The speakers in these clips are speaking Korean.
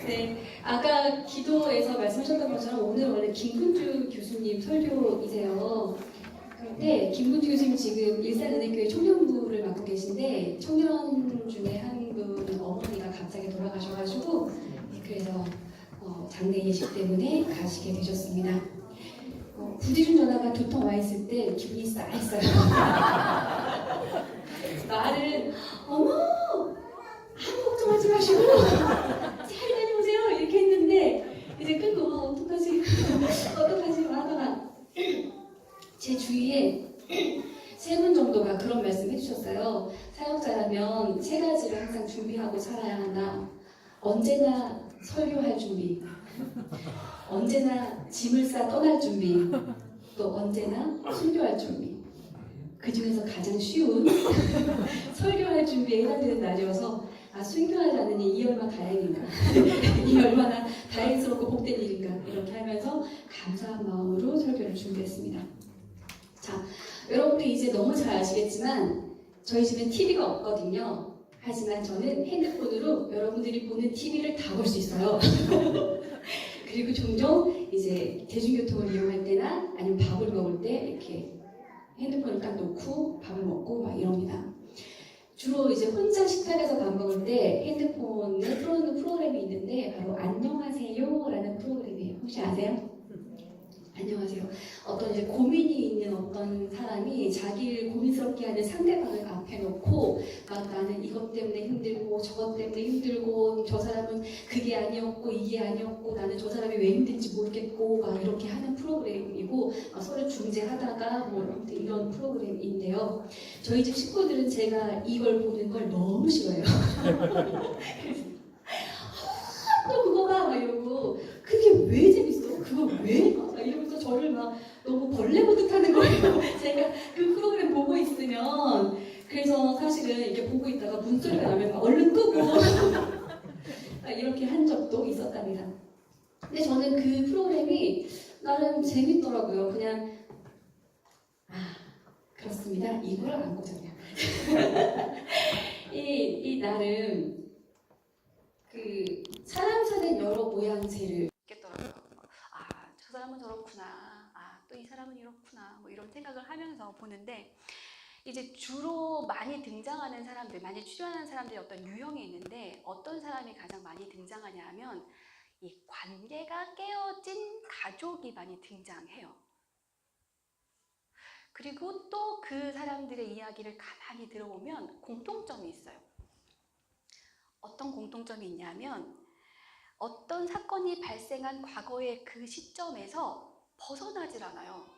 네, 아까 기도에서 말씀하셨던 것처럼 오늘 원래 김근주 교수님 설교이세요. 그런데 김근주 교수님 지금 일산은행교회 청년부를 맡고 계신데 청년 중에 한 분 어머니가 갑자기 돌아가셔가지고 그래서 장례 예식 때문에 가시게 되셨습니다. 부재중 전화가 두 통 와 있을 때 기분이 싸했어요. 말은 어머 아무 걱정하지 마시고 잘 다녀오세요 이렇게 했는데 이제 끊고 어떡하지 어떡하지 하다가 제 주위에 3분 정도가 그런 말씀 해주셨어요. 사역자라면 3가지를 항상 준비하고 살아야 한다. 언제나 설교할 준비, 언제나 짐을 싸 떠날 준비, 또 언제나 순교할 준비. 그 중에서 가장 쉬운 설교할 준비에 해당되는 날이어서 순교하지 않으니 이 얼마나 다행인가 이 얼마나 다행스럽고 복된 일인가 이렇게 하면서 감사한 마음으로 설교를 준비했습니다. 자, 여러분들 이제 너무 잘 아시겠지만 저희 집엔 TV가 없거든요. 하지만 저는 핸드폰으로 여러분들이 보는 TV를 다 볼 수 있어요. 그리고 종종 이제 대중교통을 이용할 때나 아니면 밥을 먹을 때 이렇게 핸드폰을 딱 놓고 밥을 먹고 막 이럽니다. 주로 이제 혼자 식탁에서 밥 먹을 때 핸드폰에 틀어놓는 프로그램이 있는데 바로 안녕하세요 라는 프로그램이에요. 혹시 아세요? 안녕하세요. 어떤 이제 고민이 있는 어떤 사람이 자기를 고민스럽게 하는 상대방을 앞에 놓고 막 나는 이것 때문에 힘들고 저것 때문에 힘들고 저 사람은 그게 아니었고 이게 아니었고 나는 저 사람이 왜 힘든지 모르겠고 막 이렇게 하는 프로그램이고 서로 중재하다가 뭐 아무튼 이런 프로그램인데요. 저희 집 식구들은 제가 이걸 보는 걸 너무 싫어해요. 또 그거 봐! 막 이러고 그게 왜 재밌어? 그거 왜? 막 이러면서 저를 막 너무 벌레 보듯 하는 거예요. 제가 그 프로그램 보고 있으면 그래서 사실은 이렇게 보고 있다가 문소리가 나면 막 얼른 끄고 이렇게 한 적도 있었답니다. 근데 저는 그 프로그램이 나름 재밌더라고요. 그냥 그렇습니다. 이걸 안 보잖아요. 이 나름 그 사람 사는 여러 모양새를 느꼈더라고요. 저 사람은 저렇구나. 또 이 사람은 이렇구나. 뭐 이런 생각을 하면서 보는데 이제 주로 많이 등장하는 사람들, 많이 출연하는 사람들의 어떤 유형이 있는데 어떤 사람이 가장 많이 등장하냐 하면 이 관계가 깨어진 가족이 많이 등장해요. 그리고 또 그 사람들의 이야기를 가만히 들어보면 공통점이 있어요. 어떤 공통점이 있냐면 어떤 사건이 발생한 과거의 그 시점에서 벗어나질 않아요.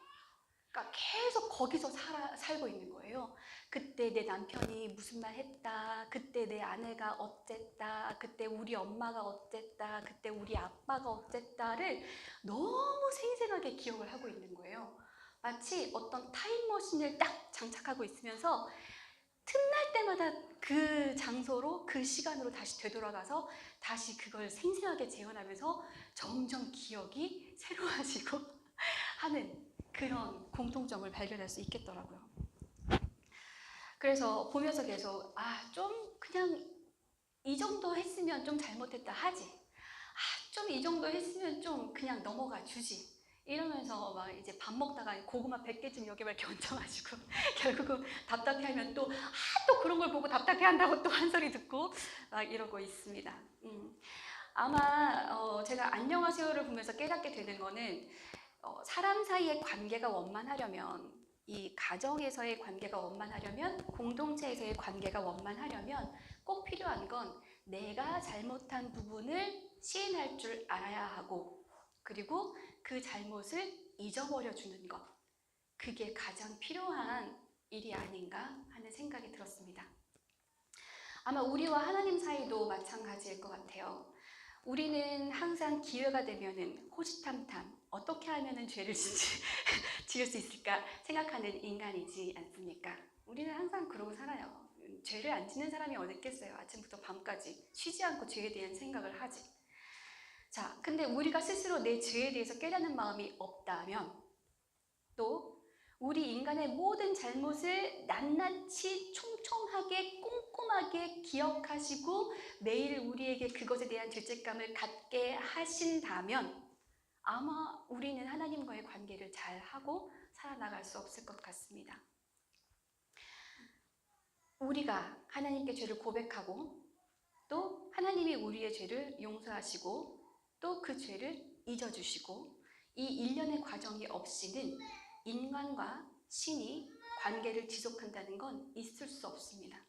그러니까 계속 거기서 살고 있는 거예요. 그때 내 남편이 무슨 말 했다, 그때 내 아내가 어쨌다, 그때 우리 엄마가 어쨌다, 그때 우리 아빠가 어쨌다를 너무 생생하게 기억을 하고 있는 거예요. 마치 어떤 타임머신을 딱 장착하고 있으면서 틈날 때마다 그 장소로 그 시간으로 다시 되돌아가서 다시 그걸 생생하게 재현하면서 점점 기억이 새로워지고 하는 그런 공통점을 발견할 수 있겠더라고요. 그래서 보면서 계속 좀 그냥 이 정도 했으면 좀 잘못했다 하지, 좀 이 정도 했으면 좀 그냥 넘어가 주지 이러면서 막 이제 밥 먹다가 고구마 100개쯤 여기 막 이렇게 얹혀가지고 결국은 답답해하면 또 그런 걸 보고 답답해한다고 또 한 소리 듣고 막 이러고 있습니다. 아마 제가 안녕하세요를 보면서 깨닫게 되는 거는 사람 사이의 관계가 원만하려면, 이 가정에서의 관계가 원만하려면, 공동체에서의 관계가 원만하려면 꼭 필요한 건 내가 잘못한 부분을 시인할 줄 알아야 하고, 그리고 그 잘못을 잊어버려 주는 것, 그게 가장 필요한 일이 아닌가 하는 생각이 들었습니다. 아마 우리와 하나님 사이도 마찬가지일 것 같아요. 우리는 항상 기회가 되면은 호시탐탐 어떻게 하면은 죄를 지을 수 있을까 생각하는 인간이지 않습니까? 우리는 항상 그러고 살아요. 죄를 안 짓는 사람이 어디 있겠어요. 아침부터 밤까지 쉬지 않고 죄에 대한 생각을 하지. 자, 근데 우리가 스스로 내 죄에 대해서 깨닫는 마음이 없다면, 또 우리 인간의 모든 잘못을 낱낱이 촘촘하게 꼼꼼하게 기억하시고 매일 우리에게 그것에 대한 죄책감을 갖게 하신다면 아마 우리는 하나님과의 관계를 잘하고 살아나갈 수 없을 것 같습니다. 우리가 하나님께 죄를 고백하고 또 하나님이 우리의 죄를 용서하시고 또 그 죄를 잊어주시고 이 일련의 과정이 없이는 인간과 신이 관계를 지속한다는 건 있을 수 없습니다.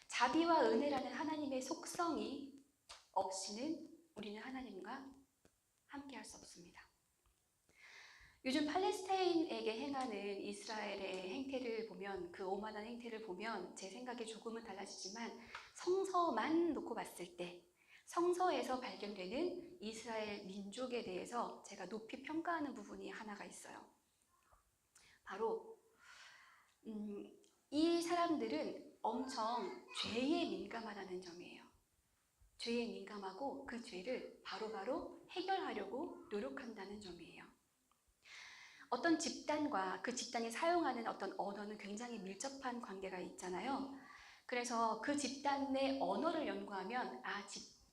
자비와 은혜라는 하나님의 속성이 없이는 우리는 하나님과 함께할 수 없습니다. 요즘 팔레스타인에게 행하는 이스라엘의 행태를 보면, 그 오만한 행태를 보면 제 생각이 조금은 달라지지만 성서만 놓고 봤을 때 성서에서 발견되는 이스라엘 민족에 대해서 제가 높이 평가하는 부분이 하나가 있어요. 바로 이 사람들은 엄청 죄에 민감하다는 점이에요. 죄에 민감하고 그 죄를 바로바로 해결하려고 노력한다는 점이에요. 어떤 집단과 그 집단이 사용하는 어떤 언어는 굉장히 밀접한 관계가 있잖아요. 그래서 그 집단의 언어를 연구하면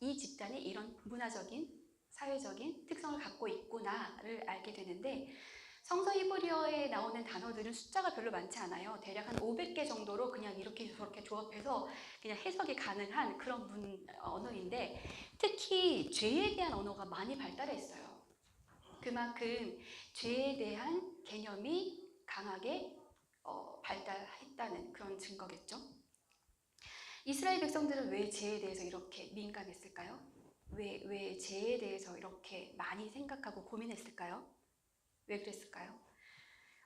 이 집단이 이런 문화적인, 사회적인 특성을 갖고 있구나를 알게 되는데 성서 히브리어에 나오는 단어들은 숫자가 별로 많지 않아요. 대략 한 500개 정도로 그냥 이렇게 저렇게 조합해서 그냥 해석이 가능한 그런 언어인데 특히 죄에 대한 언어가 많이 발달했어요. 그만큼 죄에 대한 개념이 강하게 발달했다는 그런 증거겠죠. 이스라엘 백성들은 왜 죄에 대해서 이렇게 민감했을까요? 왜 죄에 대해서 이렇게 많이 생각하고 고민했을까요? 왜 그랬을까요?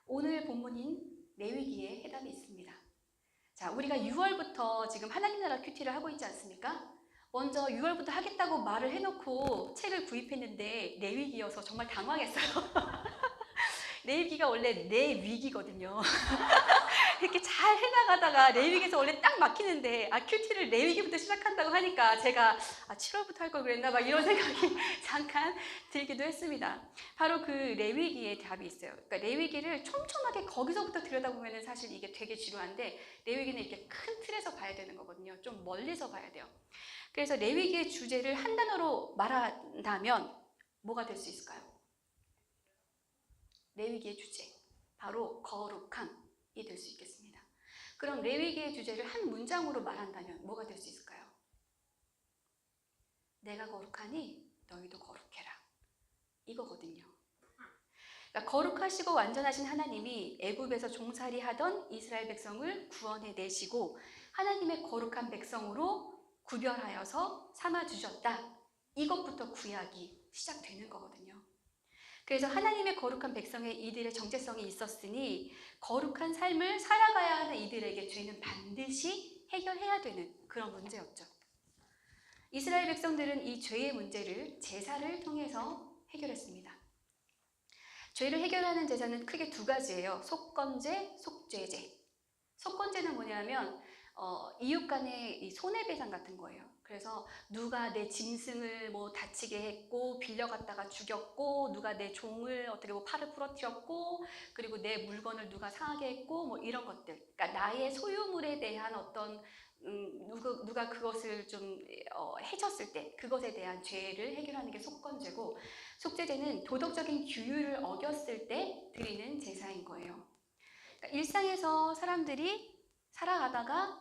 오늘 본문인 레위기에 해답이 있습니다. 자, 우리가 6월부터 지금 하나님 나라 큐티를 하고 있지 않습니까? 먼저 6월부터 하겠다고 말을 해놓고 책을 구입했는데 레위기여서 정말 당황했어요. 레위기가 원래 내 위기거든요. 이렇게 잘 해나가다가 레위기에서 원래 딱 막히는데 큐티를 레위기부터 시작한다고 하니까 제가 7월부터 할 걸 그랬나 막 이런 생각이 잠깐 들기도 했습니다. 바로 그 레위기에 답이 있어요. 그러니까 레위기를 촘촘하게 거기서부터 들여다보면 사실 이게 되게 지루한데 레위기는 이렇게 큰 틀에서 봐야 되는 거거든요. 좀 멀리서 봐야 돼요. 그래서 레위기의 주제를 한 단어로 말한다면 뭐가 될 수 있을까요? 레위기의 주제, 바로 거룩함이 될 수 있겠습니다. 그럼 레위기의 주제를 한 문장으로 말한다면 뭐가 될 수 있을까요? 내가 거룩하니 너희도 거룩해라. 이거거든요. 그러니까 거룩하시고 완전하신 하나님이 애굽에서 종살이 하던 이스라엘 백성을 구원해 내시고 하나님의 거룩한 백성으로 구별하여서 삼아주셨다. 이것부터 구약이 시작되는 거거든요. 그래서 하나님의 거룩한 백성의 이들의 정체성이 있었으니 거룩한 삶을 살아가야 하는 이들에게 죄는 반드시 해결해야 되는 그런 문제였죠. 이스라엘 백성들은 이 죄의 문제를 제사를 통해서 해결했습니다. 죄를 해결하는 제사는 크게 두 가지예요. 속건제, 속죄제. 속건제는 뭐냐면 이웃 간의 이 손해배상 같은 거예요. 그래서 누가 내 짐승을 뭐 다치게 했고 빌려갔다가 죽였고 누가 내 종을 어떻게 뭐 팔을 부러뜨렸고 그리고 내 물건을 누가 상하게 했고 뭐 이런 것들. 그러니까 나의 소유물에 대한 어떤 누가 그것을 좀 해쳤을 때 그것에 대한 죄를 해결하는 게 속건제고 속죄제는 도덕적인 규율을 어겼을 때 드리는 제사인 거예요. 그러니까 일상에서 사람들이 살아가다가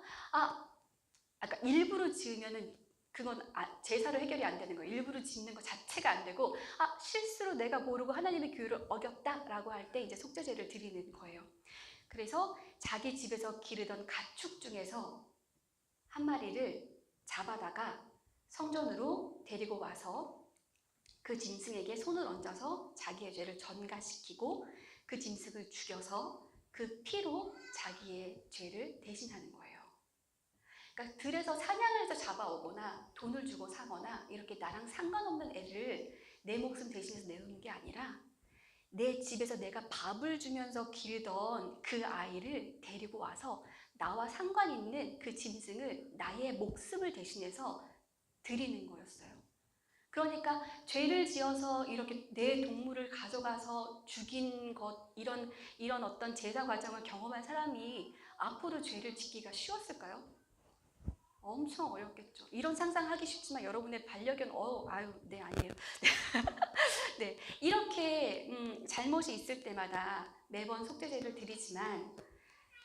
그러니까 일부러 지으면은 그건 제사로 해결이 안 되는 거예요. 일부러 짓는 것 자체가 안 되고 실수로 내가 모르고 하나님의 규율을 어겼다라고 할 때 이제 속죄제를 드리는 거예요. 그래서 자기 집에서 기르던 가축 중에서 한 마리를 잡아다가 성전으로 데리고 와서 그 짐승에게 손을 얹어서 자기의 죄를 전가시키고 그 짐승을 죽여서 그 피로 자기의 죄를 대신하는 거예요. 그러니까 들에서 사냥을 해서 잡아오거나 돈을 주고 사거나 이렇게 나랑 상관없는 애를 내 목숨 대신해서 내놓는 게 아니라 내 집에서 내가 밥을 주면서 기르던 그 아이를 데리고 와서 나와 상관 있는 그 짐승을 나의 목숨을 대신해서 드리는 거였어요. 그러니까 죄를 지어서 이렇게 내 동물을 가져가서 죽인 것, 이런 어떤 제사 과정을 경험한 사람이 앞으로 죄를 짓기가 쉬웠을까요? 엄청 어렵겠죠. 이런 상상하기 쉽지만 여러분의 반려견, 네, 아니에요. 네, 이렇게 잘못이 있을 때마다 매번 속죄제를 드리지만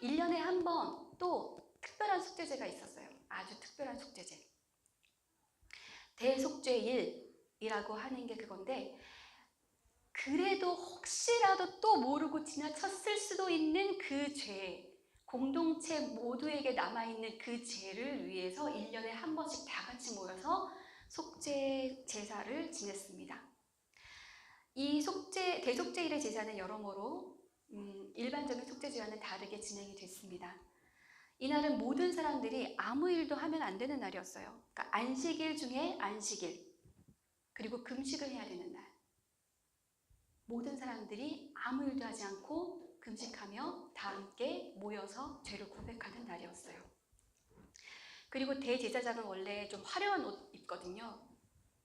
1년에 한 번 또 특별한 속죄제가 있었어요. 아주 특별한 속죄제. 대속죄일이라고 하는 게 그건데, 그래도 혹시라도 또 모르고 지나쳤을 수도 있는 그 죄, 공동체 모두에게 남아있는 그 죄를 위해서 1년에 한 번씩 다 같이 모여서 속죄 제사를 지냈습니다. 이 대속죄일의 제사는 여러모로 일반적인 속죄제와는 다르게 진행이 됐습니다. 이날은 모든 사람들이 아무 일도 하면 안 되는 날이었어요. 그러니까 안식일 중에 안식일, 그리고 금식을 해야 되는 날. 모든 사람들이 아무 일도 하지 않고 금식하며 다 함께 모여서 죄를 고백하는 날이었어요. 그리고 대제사장은 원래 좀 화려한 옷 입거든요.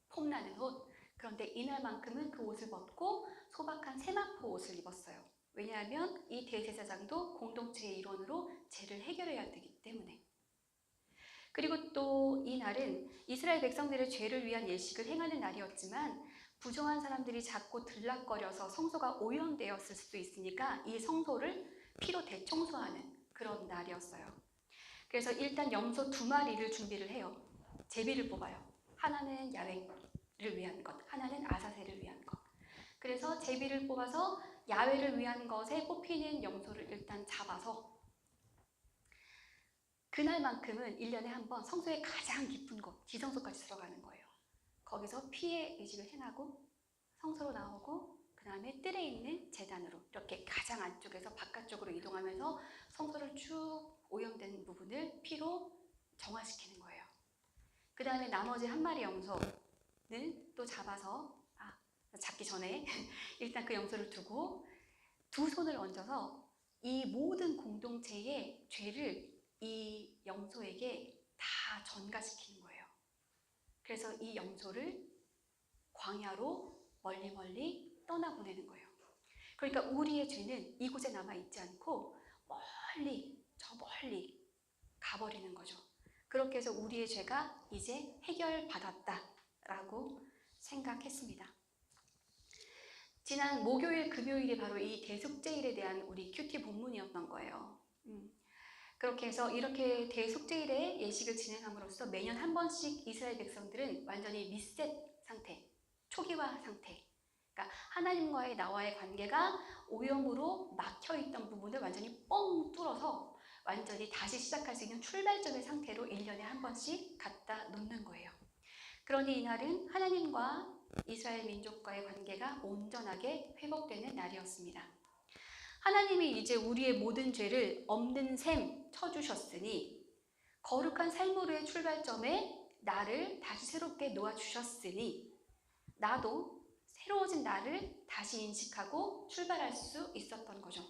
폼나는 옷. 그런데 이날만큼은 그 옷을 벗고 소박한 세마포 옷을 입었어요. 왜냐하면 이 대제사장도 공동체의 일원으로 죄를 해결해야 되기 때문에. 그리고 또 이 날은 이스라엘 백성들의 죄를 위한 예식을 행하는 날이었지만 부정한 사람들이 자꾸 들락거려서 성소가 오염되었을 수도 있으니까 이 성소를 피로 대청소하는 그런 날이었어요. 그래서 일단 염소 2마리를 준비를 해요. 제비를 뽑아요. 하나는 야훼를 위한 것, 하나는 아사셀을 위한 것. 그래서 제비를 뽑아서 야훼를 위한 것에 뽑히는 염소를 일단 잡아서 그날만큼은 1년에 한 번 성소의 가장 깊은 곳, 지성소까지 들어가는 거예요. 거기서 피의 의식을 행하고 성소로 나오고 그 다음에 뜰에 있는 제단으로 이렇게 가장 안쪽에서 바깥쪽으로 이동하면서 성소를 쭉 오염된 부분을 피로 정화시키는 거예요. 그 다음에 나머지 1마리 염소는 또 잡아서 잡기 전에 일단 그 염소를 두고 2손을 얹어서 이 모든 공동체의 죄를 이 염소에게 다 전가시키는 거예요. 그래서 이 염소를 광야로 멀리 떠나보내는 거예요. 그러니까 우리의 죄는 이곳에 남아있지 않고 저 멀리 가버리는 거죠. 그렇게 해서 우리의 죄가 이제 해결받았다라고 생각했습니다. 지난 목요일, 금요일이 바로 이 대속죄일에 대한 우리 큐티 본문이었던 거예요. 그렇게 해서 이렇게 대속죄일에 예식을 진행함으로써 매년 한 번씩 이스라엘 백성들은 완전히 리셋 상태, 초기화 상태, 그러니까 하나님과의 나와의 관계가 오염으로 막혀있던 부분을 완전히 뻥 뚫어서 완전히 다시 시작할 수 있는 출발점의 상태로 1년에 한 번씩 갖다 놓는 거예요. 그러니 이날은 하나님과 이스라엘 민족과의 관계가 온전하게 회복되는 날이었습니다. 하나님이 이제 우리의 모든 죄를 없는 셈 쳐주셨으니 거룩한 삶으로의 출발점에 나를 다시 새롭게 놓아주셨으니 나도 새로워진 나를 다시 인식하고 출발할 수 있었던 거죠.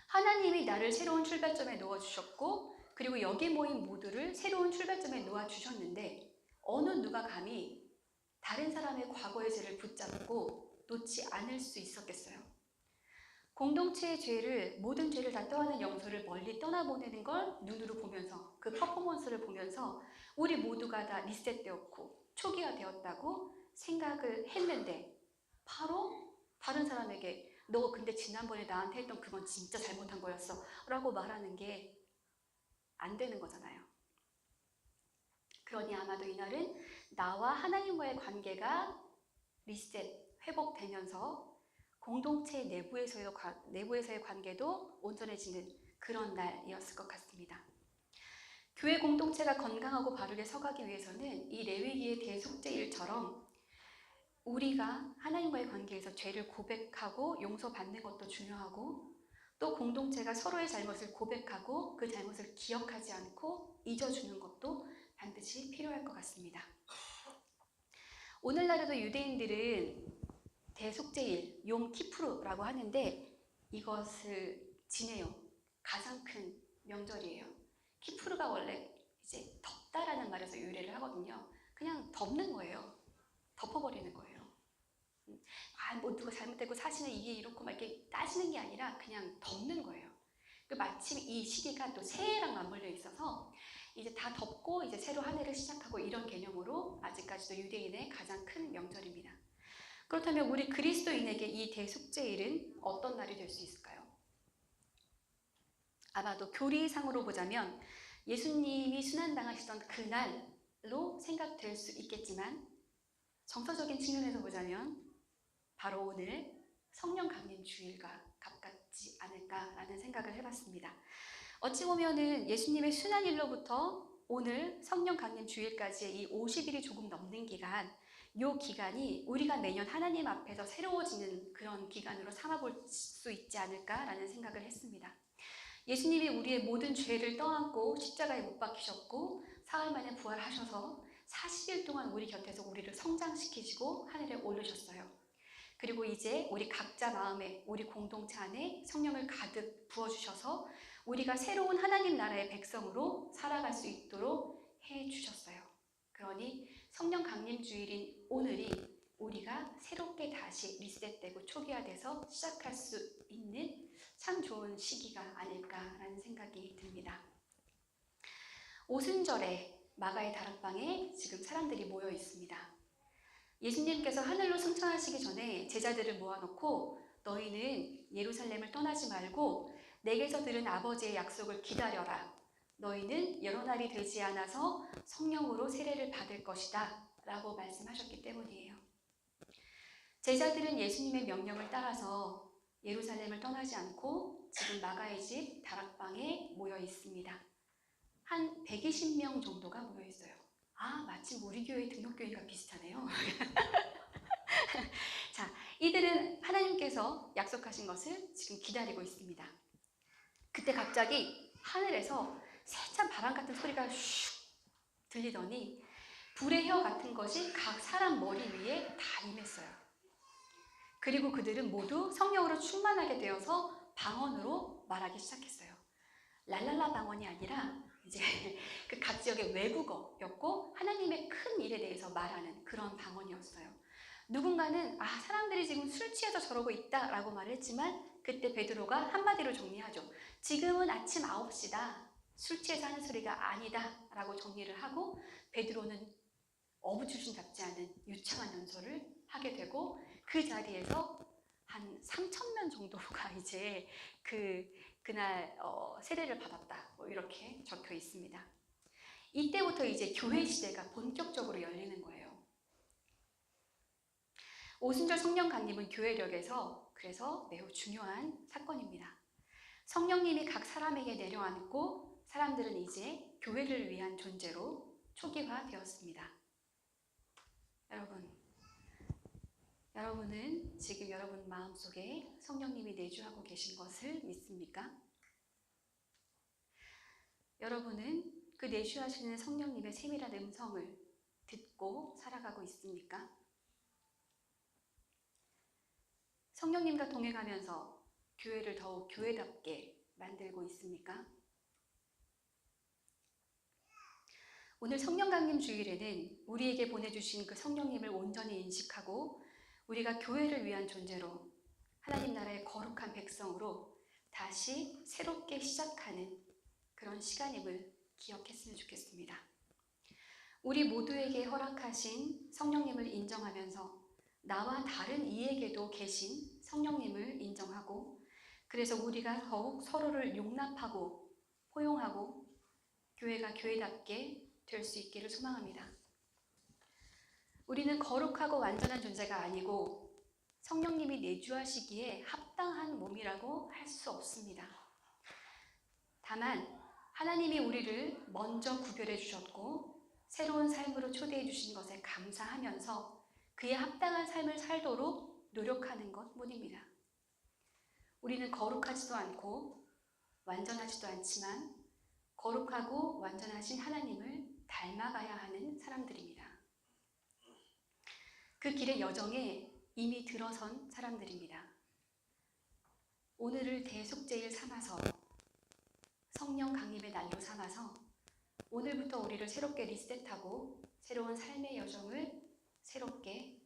하나님이 나를 새로운 출발점에 놓아주셨고 그리고 여기 모인 모두를 새로운 출발점에 놓아주셨는데 어느 누가 감히 다른 사람의 과거의 죄를 붙잡고 놓지 않을 수 있었겠어요? 공동체의 죄를, 모든 죄를 다 떠안는 염소를 멀리 떠나보내는 걸 눈으로 보면서 그 퍼포먼스를 보면서 우리 모두가 다 리셋되었고 초기화되었다고 생각을 했는데 바로 다른 사람에게 너 근데 지난번에 나한테 했던 그건 진짜 잘못한 거였어 라고 말하는 게 안 되는 거잖아요. 그러니 아마도 이날은 나와 하나님과의 관계가 리셋, 회복되면서 공동체 내부에서의 관계도 온전해지는 그런 날이었을 것 같습니다. 교회 공동체가 건강하고 바르게 서가기 위해서는 이 레위기의 대속죄일처럼 우리가 하나님과의 관계에서 죄를 고백하고 용서받는 것도 중요하고 또 공동체가 서로의 잘못을 고백하고 그 잘못을 기억하지 않고 잊어주는 것도 반드시 필요할 것 같습니다. 오늘날에도 유대인들은 대속죄일, 욤 키푸르라고 하는데 이것을 지내요. 가장 큰 명절이에요. 키푸르가 원래 이제 덥다라는 말에서 유래를 하거든요. 그냥 덮는 거예요. 덮어버리는 거예요. 뭐 누가 잘못되고 사실은 이게 이렇고 막 이렇게 따지는 게 아니라 그냥 덮는 거예요. 마침 이 시기가 또 새해랑 맞물려 있어서 이제 다 덮고 이제 새로 한 해를 시작하고 이런 개념으로 아직까지도 유대인의 가장 큰 명절입니다. 그렇다면 우리 그리스도인에게 이 대속죄일은 어떤 날이 될 수 있을까요? 아마도 교리상으로 보자면 예수님이 순환당하시던 그날로 생각될 수 있겠지만 정서적인 측면에서 보자면 바로 오늘 성령 강림 주일과 가깝지 않을까라는 생각을 해봤습니다. 어찌 보면은 예수님의 순환일로부터 오늘 성령 강림 주일까지의 이 50일이 조금 넘는 기간, 이 기간이 우리가 매년 하나님 앞에서 새로워지는 그런 기간으로 삼아볼 수 있지 않을까라는 생각을 했습니다. 예수님이 우리의 모든 죄를 떠안고 십자가에 못 박히셨고 사흘 만에 부활하셔서 40일 동안 우리 곁에서 우리를 성장시키시고 하늘에 오르셨어요. 그리고 이제 우리 각자 마음에 우리 공동체 안에 성령을 가득 부어주셔서 우리가 새로운 하나님 나라의 백성으로 살아갈 수 있도록 해주셨어요. 그러니 성령 강림 주일인 오늘이 우리가 새롭게 다시 리셋되고 초기화돼서 시작할 수 있는 참 좋은 시기가 아닐까라는 생각이 듭니다. 오순절에 마가의 다락방에 지금 사람들이 모여 있습니다. 예수님께서 하늘로 승천하시기 전에 제자들을 모아놓고 너희는 예루살렘을 떠나지 말고 내게서 들은 아버지의 약속을 기다려라. 너희는 여러 날이 되지 않아서 성령으로 세례를 받을 것이다 라고 말씀하셨기 때문이에요. 제자들은 예수님의 명령을 따라서 예루살렘을 떠나지 않고 지금 마가의 집 다락방에 모여 있습니다. 한 120명 정도가 모여 있어요. 마침 우리 교회 등록교회가 비슷하네요. 자, 이들은 하나님께서 약속하신 것을 지금 기다리고 있습니다. 그때 갑자기 하늘에서 세찬 바람 같은 소리가 슉 들리더니 불의 혀 같은 것이 각 사람 머리 위에 다 임했어요. 그리고 그들은 모두 성령으로 충만하게 되어서 방언으로 말하기 시작했어요. 랄랄라 방언이 아니라 이제 그 각 지역의 외국어였고 하나님의 큰 일에 대해서 말하는 그런 방언이었어요. 누군가는 사람들이 지금 술 취해서 저러고 있다라고 말했지만 그때 베드로가 한마디로 정리하죠. 지금은 아침 9시다. 술 취해서 하는 소리가 아니다 라고 정리를 하고 베드로는 어부출신답지 않은 유창한 연설을 하게 되고 그 자리에서 한 3,000명 정도가 이제 그날 세례를 받았다 이렇게 적혀 있습니다. 이때부터 이제 교회 시대가 본격적으로 열리는 거예요. 오순절 성령 강림은 교회력에서 그래서 매우 중요한 사건입니다. 성령님이 각 사람에게 내려앉고 사람들은 이제 교회를 위한 존재로 초기화되었습니다. 여러분은 지금 여러분 마음속에 성령님이 내주하고 계신 것을 믿습니까? 여러분은 그 내주하시는 성령님의 세밀한 음성을 듣고 살아가고 있습니까? 성령님과 동행하면서 교회를 더욱 교회답게 만들고 있습니까? 오늘 성령 강림 주일에는 우리에게 보내주신 그 성령님을 온전히 인식하고 우리가 교회를 위한 존재로 하나님 나라의 거룩한 백성으로 다시 새롭게 시작하는 그런 시간임을 기억했으면 좋겠습니다. 우리 모두에게 허락하신 성령님을 인정하면서 나와 다른 이에게도 계신 성령님을 인정하고 그래서 우리가 더욱 서로를 용납하고 포용하고 교회가 교회답게 될 수 있기를 소망합니다. 우리는 거룩하고 완전한 존재가 아니고 성령님이 내주하시기에 합당한 몸이라고 할 수 없습니다. 다만 하나님이 우리를 먼저 구별해 주셨고 새로운 삶으로 초대해 주신 것에 감사하면서 그에 합당한 삶을 살도록 노력하는 것뿐입니다. 우리는 거룩하지도 않고 완전하지도 않지만 거룩하고 완전하신 하나님을 닮아가야 하는 사람들입니다. 그 길의 여정에 이미 들어선 사람들입니다. 오늘을 대속죄일 삼아서 성령 강림의 날로 삼아서 오늘부터 우리를 새롭게 리셋하고 새로운 삶의 여정을 새롭게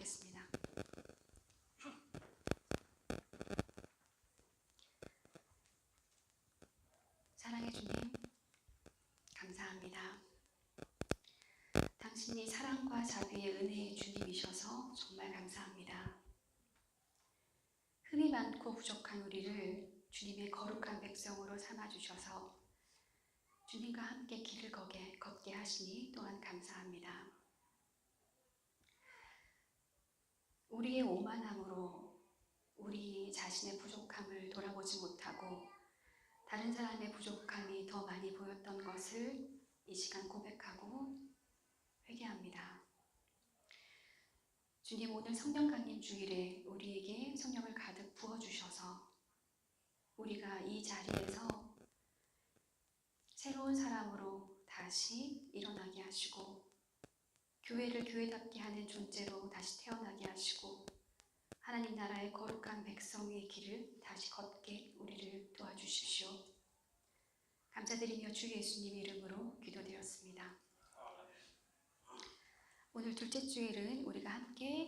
기도하겠습니다. 사랑의 주님, 감사합니다. 당신이 사랑과 자비의 은혜의 주님이셔서 정말 감사합니다. 흠이 많고 부족한 우리를 주님의 거룩한 백성으로 삼아주셔서 주님과 함께 길을 걷게 하시니 또한 감사합니다. 우리의 오만함으로 우리 자신의 부족함을 돌아보지 못하고 다른 사람의 부족함이 더 많이 보였던 것을 이 시간 고백하고 회개합니다. 주님, 오늘 성령 강림 주일에 우리에게 성령을 가득 부어주셔서 우리가 이 자리에서 새로운 사람으로 다시 일어나게 하시고 교회를 교회답게 하는 존재로 다시 태어나게 하시고 하나님 나라의 거룩한 백성의 길을 다시 걷게 우리를 도와주십시오. 감사드리며 주 예수님 이름으로 기도드렸습니다. 오늘 둘째 주일은 우리가 함께